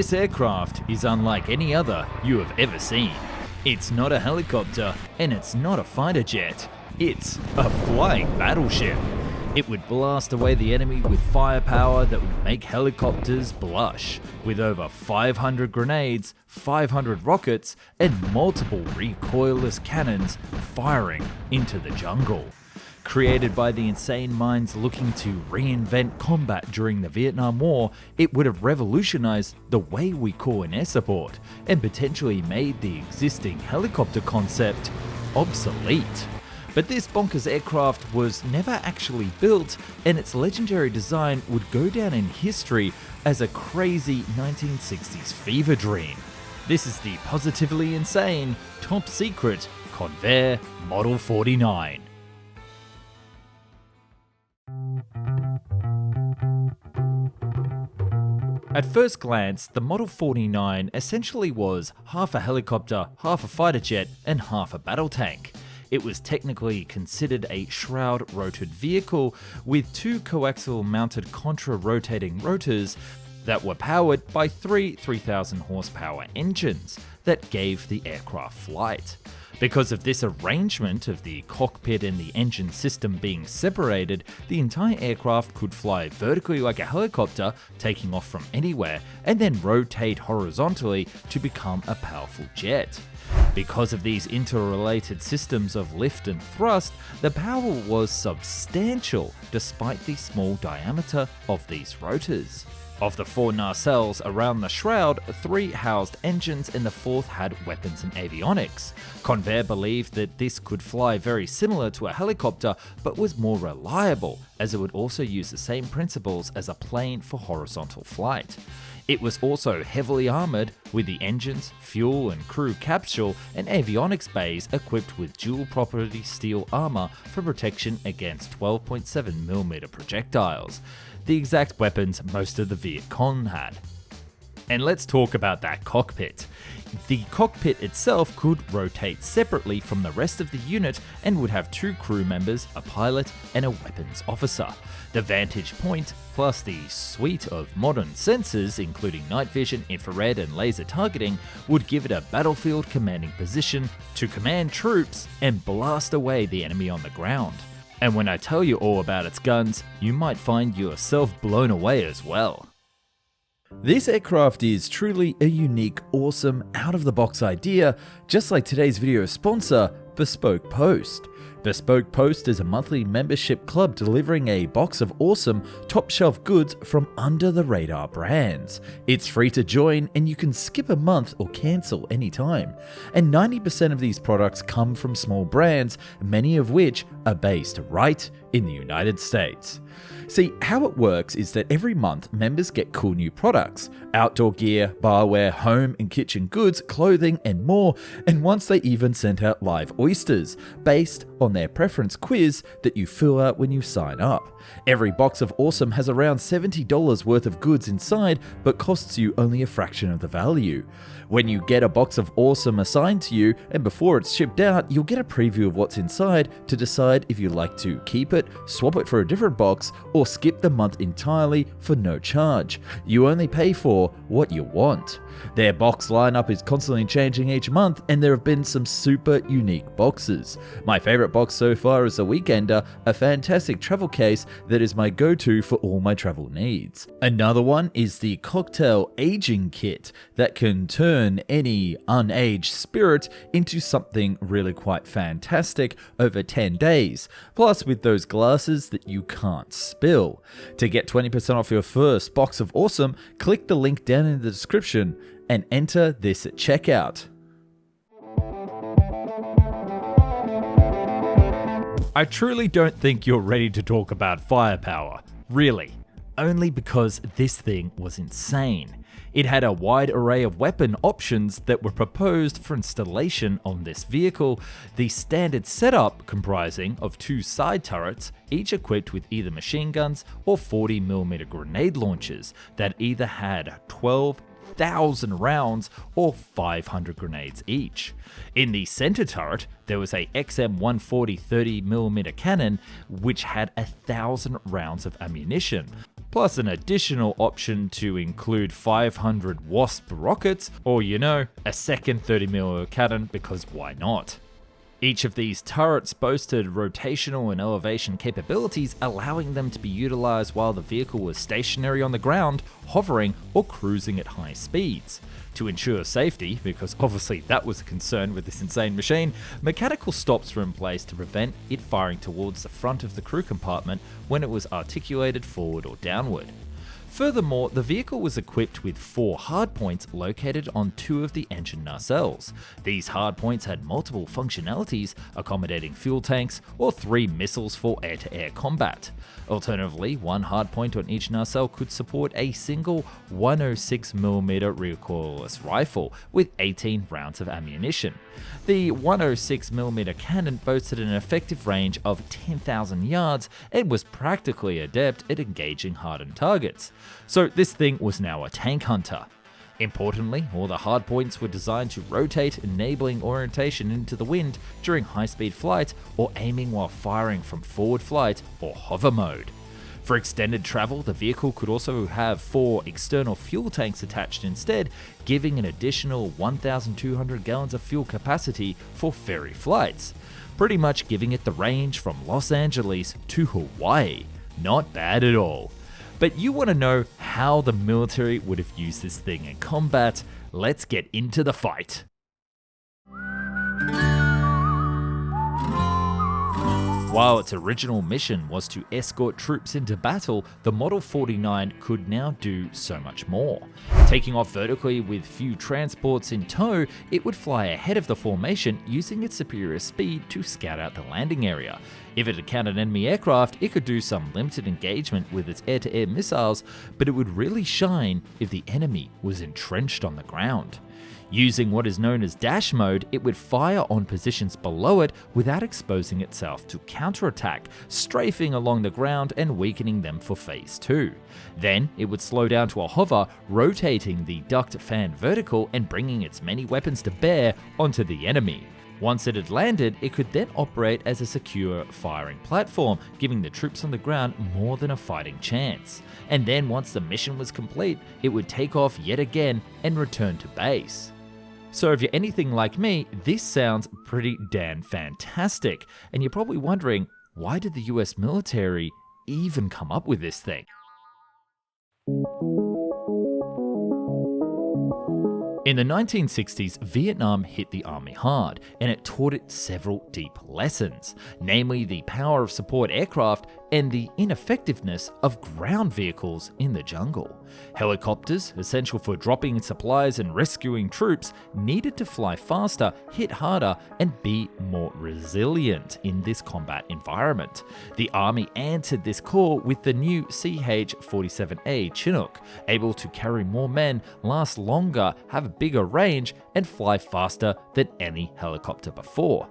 This aircraft is unlike any other you have ever seen. It's not a helicopter and it's not a fighter jet. It's a flying battleship. It would blast away the enemy with firepower that would make helicopters blush, with over 500 grenades, 500 rockets, and multiple recoilless cannons firing into the jungle. Created by the insane minds looking to reinvent combat during the Vietnam War, it would have revolutionized the way we call in air support, and potentially made the existing helicopter concept obsolete. But this bonkers aircraft was never actually built, and its legendary design would go down in history as a crazy 1960s fever dream. This is the positively insane, top secret Convair Model 49. At first glance, the Model 49 essentially was half a helicopter, half a fighter jet, and half a battle tank. It was technically considered a shroud-rotored vehicle with two coaxial mounted contra-rotating rotors that were powered by three 3,000 horsepower engines that gave the aircraft flight. Because of this arrangement of the cockpit and the engine system being separated, the entire aircraft could fly vertically like a helicopter, taking off from anywhere, and then rotate horizontally to become a powerful jet. Because of these interrelated systems of lift and thrust, the power was substantial despite the small diameter of these rotors. Of the 4 nacelles around the shroud, 3 housed engines and the 4th had weapons and avionics. Convair believed that this could fly very similar to a helicopter, but was more reliable, as it would also use the same principles as a plane for horizontal flight. It was also heavily armoured, with the engines, fuel and crew capsule and avionics bays equipped with dual property steel armour for protection against 12.7mm projectiles, the exact weapons most of the Viet Cong had. And let's talk about that cockpit. The cockpit itself could rotate separately from the rest of the unit and would have 2 crew members, a pilot and a weapons officer. The vantage point, plus the suite of modern sensors including night vision, infrared and laser targeting, would give it a battlefield commanding position to command troops and blast away the enemy on the ground. And when I tell you all about its guns, you might find yourself blown away as well. This aircraft is truly a unique, awesome, out-of-the-box idea, just like today's video sponsor, Bespoke Post. Bespoke Post is a monthly membership club delivering a box of awesome, top-shelf goods from under-the-radar brands. It's free to join and you can skip a month or cancel anytime. And 90% of these products come from small brands, many of which are based right in the United States. See, how it works is that every month members get cool new products, outdoor gear, barware, home and kitchen goods, clothing and more, and once they even sent out live oysters, based on their preference quiz that you fill out when you sign up. Every box of Awesome has around $70 worth of goods inside, but costs you only a fraction of the value. When you get a box of Awesome assigned to you, and before it's shipped out, you'll get a preview of what's inside to decide if you'd like to keep it, swap it for a different box, or skip the month entirely for no charge. You only pay for what you want. Their box lineup is constantly changing each month, and there have been some super unique boxes. My favorite box so far is the Weekender, a fantastic travel case that is my go-to for all my travel needs. Another one is the Cocktail Aging Kit that can turn any unaged spirit into something really quite fantastic over 10 days, plus with those glasses that you can't spill. To get 20% off your first box of Awesome, click the link down in the description and enter this at checkout. I truly don't think you're ready to talk about firepower, really, only because this thing was insane. It had a wide array of weapon options that were proposed for installation on this vehicle, the standard setup comprising of 2 side turrets, each equipped with either machine guns or 40mm grenade launchers that either had 12,000 rounds or 500 grenades each. In the center turret, there was a XM140 30mm cannon which had 1,000 rounds of ammunition, plus an additional option to include 500 Wasp rockets, or a second 30mm cannon, because why not? Each of these turrets boasted rotational and elevation capabilities, allowing them to be utilized while the vehicle was stationary on the ground, hovering, or cruising at high speeds. To ensure safety, because obviously that was a concern with this insane machine, mechanical stops were in place to prevent it firing towards the front of the crew compartment when it was articulated forward or downward. Furthermore, the vehicle was equipped with 4 hardpoints located on 2 of the engine nacelles. These hardpoints had multiple functionalities, accommodating fuel tanks or 3 missiles for air-to-air combat. Alternatively, 1 hardpoint on each nacelle could support a single 106mm recoilless rifle with 18 rounds of ammunition. The 106mm cannon boasted an effective range of 10,000 yards and was practically adept at engaging hardened targets. So this thing was now a tank hunter. Importantly, all the hardpoints were designed to rotate, enabling orientation into the wind during high-speed flight or aiming while firing from forward flight or hover mode. For extended travel, the vehicle could also have 4 external fuel tanks attached instead, giving an additional 1,200 gallons of fuel capacity for ferry flights, pretty much giving it the range from Los Angeles to Hawaii. Not bad at all. But you want to know how the military would have used this thing in combat? Let's get into the fight. While its original mission was to escort troops into battle, the Model 49 could now do so much more. Taking off vertically with few transports in tow, it would fly ahead of the formation using its superior speed to scout out the landing area. If it encountered enemy aircraft, it could do some limited engagement with its air-to-air missiles, but it would really shine if the enemy was entrenched on the ground. Using what is known as dash mode, it would fire on positions below it without exposing itself to counterattack, strafing along the ground and weakening them for phase 2. Then, it would slow down to a hover, rotating the duct fan vertical and bringing its many weapons to bear onto the enemy. Once it had landed, it could then operate as a secure firing platform, giving the troops on the ground more than a fighting chance. And then once the mission was complete, it would take off yet again and return to base. So if you're anything like me, this sounds pretty damn fantastic, and you're probably wondering, why did the US military even come up with this thing? In the 1960s, Vietnam hit the Army hard, and it taught it several deep lessons, namely the power of support aircraft and the ineffectiveness of ground vehicles in the jungle. Helicopters, essential for dropping supplies and rescuing troops, needed to fly faster, hit harder, and be more resilient in this combat environment. The Army answered this call with the new CH-47A Chinook, able to carry more men, last longer, have a bigger range, and fly faster than any helicopter before.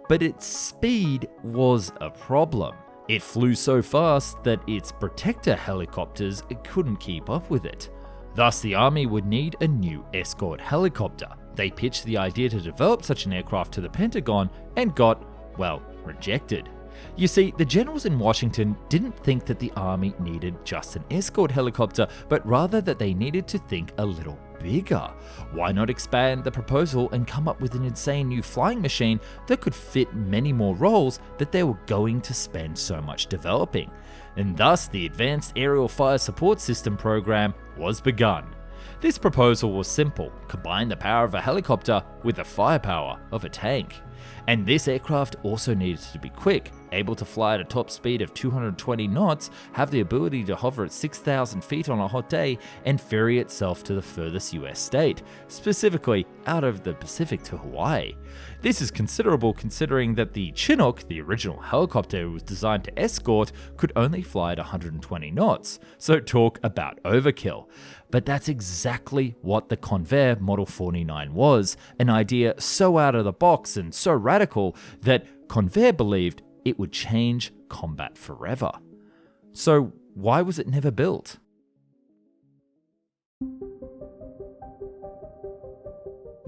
But its speed was a problem. It flew so fast that its protector helicopters couldn't keep up with it. Thus, the Army would need a new escort helicopter. They pitched the idea to develop such an aircraft to the Pentagon and got, well, rejected. You see, the generals in Washington didn't think that the Army needed just an escort helicopter, but rather that they needed to think a little bigger. Why not expand the proposal and come up with an insane new flying machine that could fit many more roles that they were going to spend so much developing? And thus, the Advanced Aerial Fire Support System program was begun. This proposal was simple: combine the power of a helicopter with the firepower of a tank. And this aircraft also needed to be quick, able to fly at a top speed of 220 knots, have the ability to hover at 6,000 feet on a hot day, and ferry itself to the furthest US state, specifically out of the Pacific to Hawaii. This is considerable considering that the Chinook, the original helicopter it was designed to escort, could only fly at 120 knots, so talk about overkill. But that's exactly what the Convair Model 49 was, an idea so out of the box and so radical that Convair believed it would change combat forever. So why was it never built?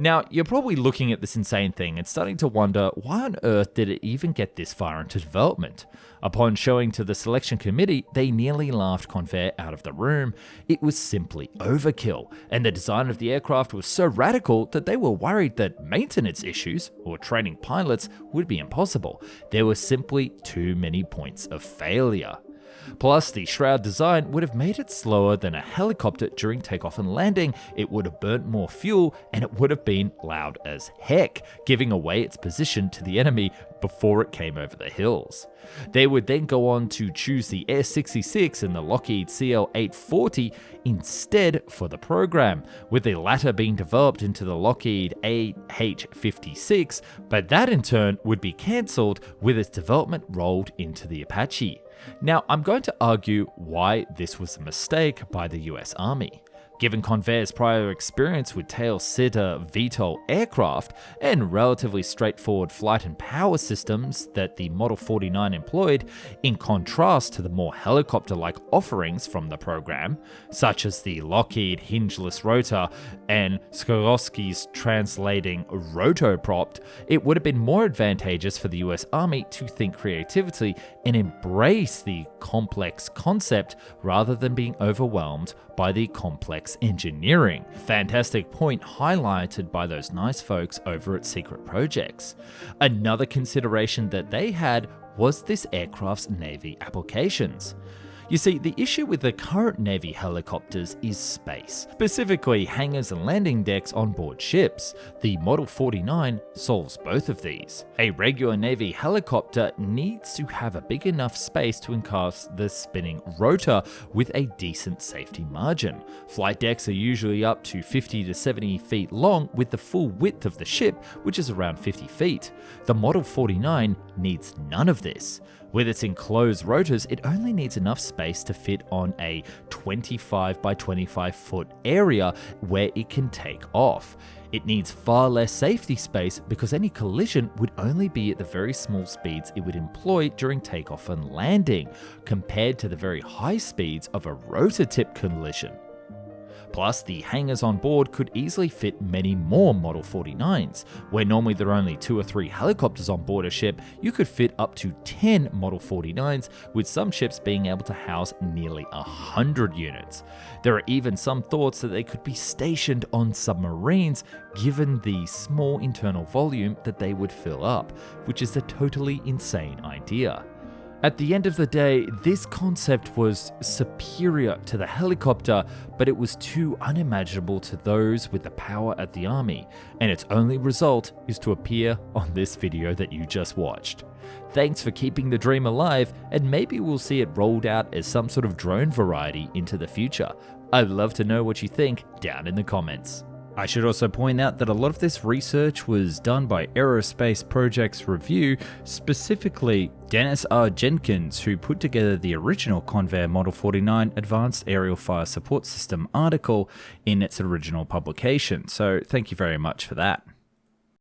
Now, you're probably looking at this insane thing and starting to wonder why on earth did it even get this far into development? Upon showing to the selection committee, they nearly laughed Convair out of the room. It was simply overkill, and the design of the aircraft was so radical that they were worried that maintenance issues, or training pilots, would be impossible. There were simply too many points of failure. Plus, the shroud design would have made it slower than a helicopter during takeoff and landing, it would have burnt more fuel, and it would have been loud as heck, giving away its position to the enemy before it came over the hills. They would then go on to choose the Air 66 and the Lockheed CL-840 instead for the program, with the latter being developed into the Lockheed AH-56, but that in turn would be cancelled with its development rolled into the Apache. Now, I'm going to argue why this was a mistake by the US Army. Given Convair's prior experience with tail-sitter VTOL aircraft and relatively straightforward flight and power systems that the Model 49 employed, in contrast to the more helicopter-like offerings from the program, such as the Lockheed hingeless rotor and Sikorsky's translating rotopropped, it would have been more advantageous for the US Army to think creatively and embrace the complex concept rather than being overwhelmed by the complex engineering. Fantastic point highlighted by those nice folks over at Secret Projects. Another consideration that they had was this aircraft's Navy applications. You see, the issue with the current Navy helicopters is space, specifically hangars and landing decks on board ships. The Model 49 solves both of these. A regular Navy helicopter needs to have a big enough space to encompass the spinning rotor with a decent safety margin. Flight decks are usually up to 50 to 70 feet long with the full width of the ship, which is around 50 feet. The Model 49 needs none of this. With its enclosed rotors, it only needs enough space to fit on a 25 by 25 foot area where it can take off. It needs far less safety space because any collision would only be at the very small speeds it would employ during takeoff and landing, compared to the very high speeds of a rotor tip collision. Plus, the hangars on board could easily fit many more Model 49s. Where normally there are only 2 or 3 helicopters on board a ship, you could fit up to 10 Model 49s, with some ships being able to house nearly 100 units. There are even some thoughts that they could be stationed on submarines, given the small internal volume that they would fill up, which is a totally insane idea. At the end of the day, this concept was superior to the helicopter, but it was too unimaginable to those with the power at the Army, and its only result is to appear on this video that you just watched. Thanks for keeping the dream alive, and maybe we'll see it rolled out as some sort of drone variety into the future. I'd love to know what you think down in the comments. I should also point out that a lot of this research was done by Aerospace Projects Review, specifically Dennis R. Jenkins, who put together the original Convair Model 49 Advanced Aerial Fire Support System article in its original publication, so thank you very much for that.